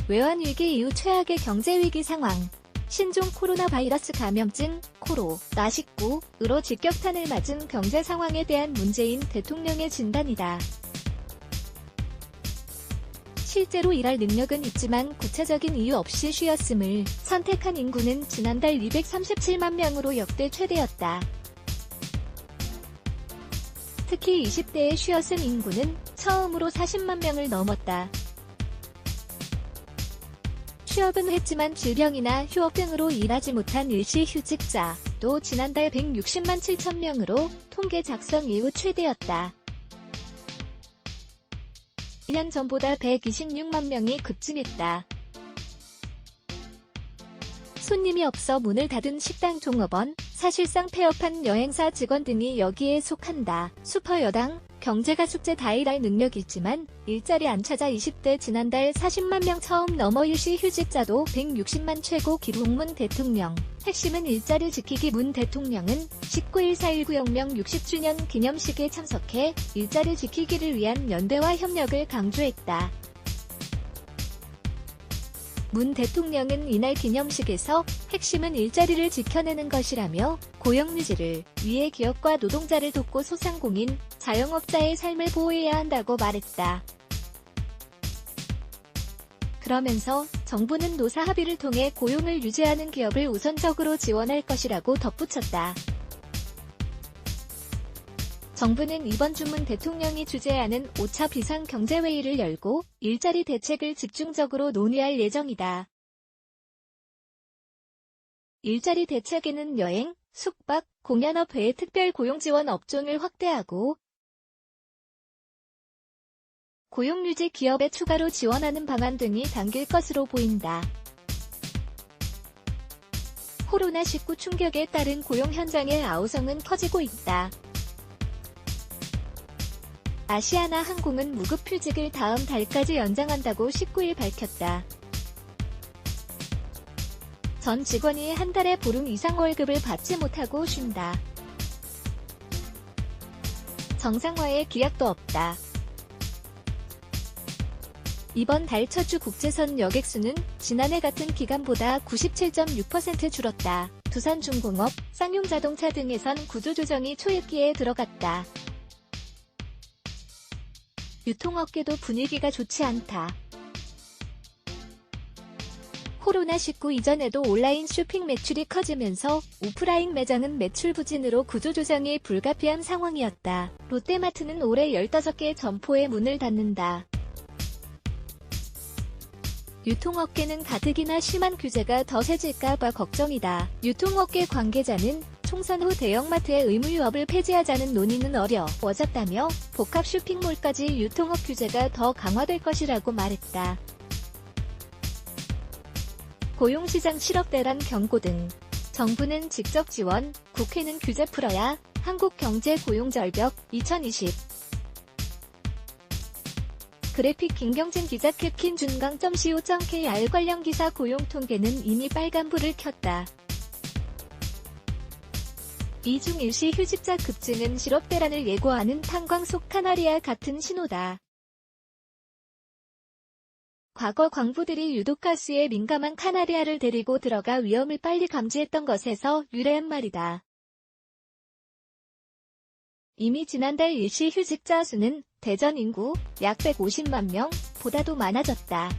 외환위기 이후 최악의 경제위기 상황. 신종 코로나 바이러스 감염증 코로나19으로 직격탄을 맞은 경제 상황에 대한 문재인 대통령의 진단이다. 실제로 일할 능력은 있지만 구체적인 이유 없이 쉬었음을 선택한 인구는 지난달 237만 명으로 역대 최대였다. 특히 20대의 쉬었음 인구는 처음으로 40만 명을 넘었다. 취업은 했지만 질병이나 휴업 등으로 일하지 못한 일시휴직자도 지난달 160만 7천 명으로 통계 작성 이후 최대였다. 1년 전보다 126만 명이 급증했다. 손님이 없어 문을 닫은 식당 종업원, 사실상 폐업한 여행사 직원 등이 여기에 속한다. 슈퍼여당, 경제가 숙제 다 일할 능력이 있지만 일자리 안 찾아 20대 지난달 40만 명 처음 넘어 일시휴직자도 160만 최고 기록 문 대통령. 핵심은 일자리 지키기. 문 대통령은 19일 4.19 혁명 60주년 기념식에 참석해 일자리 지키기를 위한 연대와 협력을 강조했다. 문 대통령은 이날 기념식에서 핵심은 일자리를 지켜내는 것이라며 고용유지를 위해 기업과 노동자를 돕고 소상공인, 자영업자의 삶을 보호해야 한다고 말했다. 그러면서 정부는 노사 합의를 통해 고용을 유지하는 기업을 우선적으로 지원할 것이라고 덧붙였다. 정부는 이번 주 문 대통령이 주재하는 5차 비상경제회의를 열고 일자리 대책을 집중적으로 논의할 예정이다. 일자리 대책에는 여행, 숙박, 공연업 외 특별 고용 지원 업종을 확대하고 고용유지 기업에 추가로 지원하는 방안 등이 담길 것으로 보인다. 코로나19 충격에 따른 고용 현장의 아우성은 커지고 있다. 아시아나 항공은 무급휴직을 다음 달까지 연장한다고 19일 밝혔다. 전 직원이 한 달에 보름 이상 월급을 받지 못하고 쉰다. 정상화에 기약도 없다. 이번 달 첫 주 국제선 여객수는 지난해 같은 기간보다 97.6% 줄었다. 두산중공업, 쌍용자동차 등에선 구조조정이 초읽기에 들어갔다. 유통업계도 분위기가 좋지 않다. 코로나19 이전에도 온라인 쇼핑 매출이 커지면서 오프라인 매장은 매출 부진으로 구조조정이 불가피한 상황이었다. 롯데마트는 올해 15개 점포에 문을 닫는다. 유통업계는 가뜩이나 심한 규제가 더 세질까봐 걱정이다. 유통업계 관계자는 총선 후 대형마트의 의무유업을 폐지하자는 논의는 어려워졌다며 복합 쇼핑몰까지 유통업 규제가 더 강화될 것이라고 말했다. 고용시장 실업대란 경고 등 정부는 직접 지원, 국회는 규제 풀어야 한국경제 고용절벽 2020 그래픽 김경진 기자 캡킨준강.co.kr 관련 기사 고용 통계는 이미 빨간불을 켰다. 이중 일시 휴직자 급증은 실업대란을 예고하는 탄광 속 카나리아 같은 신호다. 과거 광부들이 유독 가스에 민감한 카나리아를 데리고 들어가 위험을 빨리 감지했던 것에서 유래한 말이다. 이미 지난달 일시 휴직자 수는 대전 인구 약 150만 명보다도 많아졌다.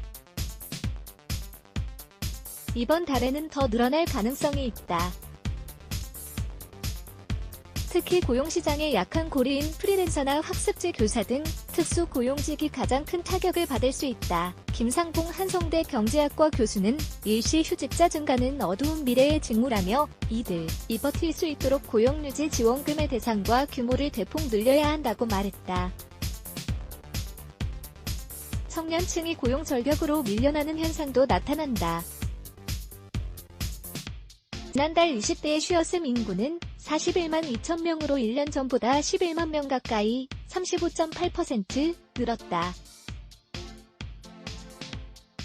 이번 달에는 더 늘어날 가능성이 있다. 특히 고용시장에 약한 고리인 프리랜서나 학습지 교사 등 특수 고용직이 가장 큰 타격을 받을 수 있다. 김상봉 한성대 경제학과 교수는 일시 휴직자 증가는 어두운 미래의 직무라며 이들이 버틸 수 있도록 고용유지 지원금의 대상과 규모를 대폭 늘려야 한다고 말했다. 청년층이 고용 절벽으로 밀려나는 현상도 나타난다. 지난달 20대의 쉬었음 인구는 41만 2천 명으로 1년 전보다 11만 명 가까이 35.8% 늘었다.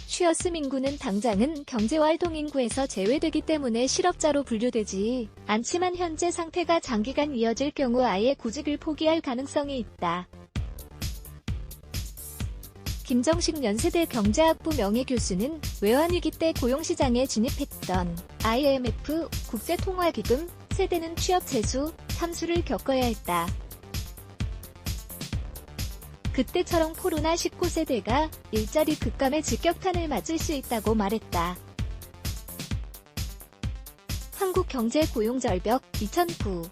쉬었음 인구는 당장은 경제활동 인구에서 제외되기 때문에 실업자로 분류되지 않지만 현재 상태가 장기간 이어질 경우 아예 구직을 포기할 가능성이 있다. 김정식 연세대 경제학부 명예교수는 외환위기 때 고용시장에 진입했던 IMF, 국제통화기금, 세대는 취업 재수, 탐수를 겪어야 했다. 그때처럼 코로나19 세대가 일자리 급감의 직격탄을 맞을 수 있다고 말했다. 한국경제고용절벽 2009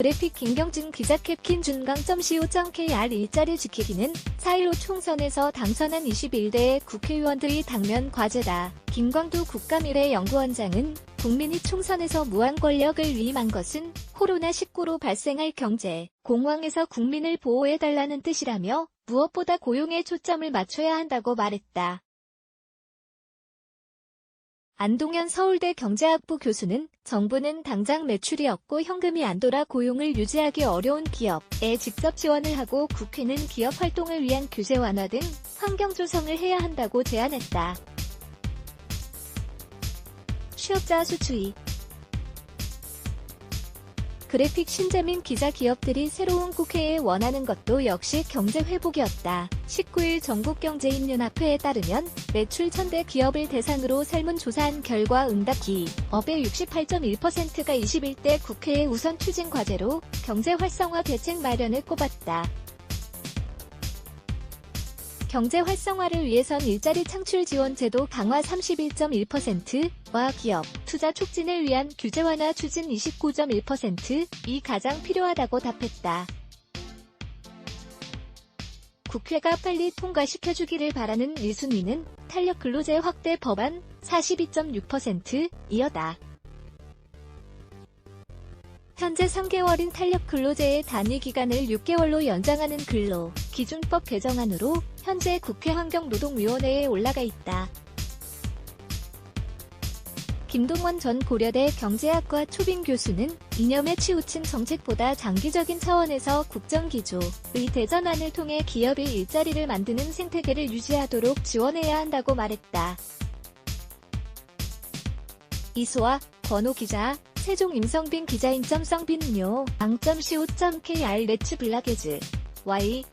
그래픽 김경진 기자 캡킨 준강.co.kr 일자리 지키기는 4.15 총선에서 당선한 21대의 국회의원들이 당면 과제다. 김광두 국가미래연구원장은 국민이 총선에서 무한 권력을 위임한 것은 코로나19로 발생할 경제 공황에서 국민을 보호해달라는 뜻이라며 무엇보다 고용에 초점을 맞춰야 한다고 말했다. 안동현 서울대 경제학부 교수는 정부는 당장 매출이 없고 현금이 안 돌아 고용을 유지하기 어려운 기업에 직접 지원을 하고 국회는 기업 활동을 위한 규제 완화 등 환경 조성을 해야 한다고 제안했다. 취업자 수추이 그래픽 신재민 기자 기업들이 새로운 국회에 원하는 것도 역시 경제 회복이었다. 19일 전국경제인연합회에 따르면 매출 1000대 기업을 대상으로 설문조사한 결과 응답 기업의 68.1%가 21대 국회의 우선 추진 과제로 경제 활성화 대책 마련을 꼽았다. 경제 활성화를 위해선 일자리 창출 지원 제도 강화 31.1%와 기업 투자 촉진을 위한 규제 완화 추진 29.1%이 가장 필요하다고 답했다. 국회가 빨리 통과시켜주기를 바라는 1순위는 탄력 근로제 확대 법안 42.6%이었다. 현재 3개월인 탄력 근로제의 단위 기간을 6개월로 연장하는 근로 기준법 개정안으로 현재 국회 환경노동위원회에 올라가 있다. 김동원 전 고려대 경제학과 초빙 교수는 이념에 치우친 정책보다 장기적인 차원에서 국정기조의 대전환을 통해 기업이 일자리를 만드는 생태계를 유지하도록 지원해야 한다고 말했다. 이소아, 권호 기자, 세종 임성빈 기자인.성빈요 ang.co.kr 레츠 블라게즈 Y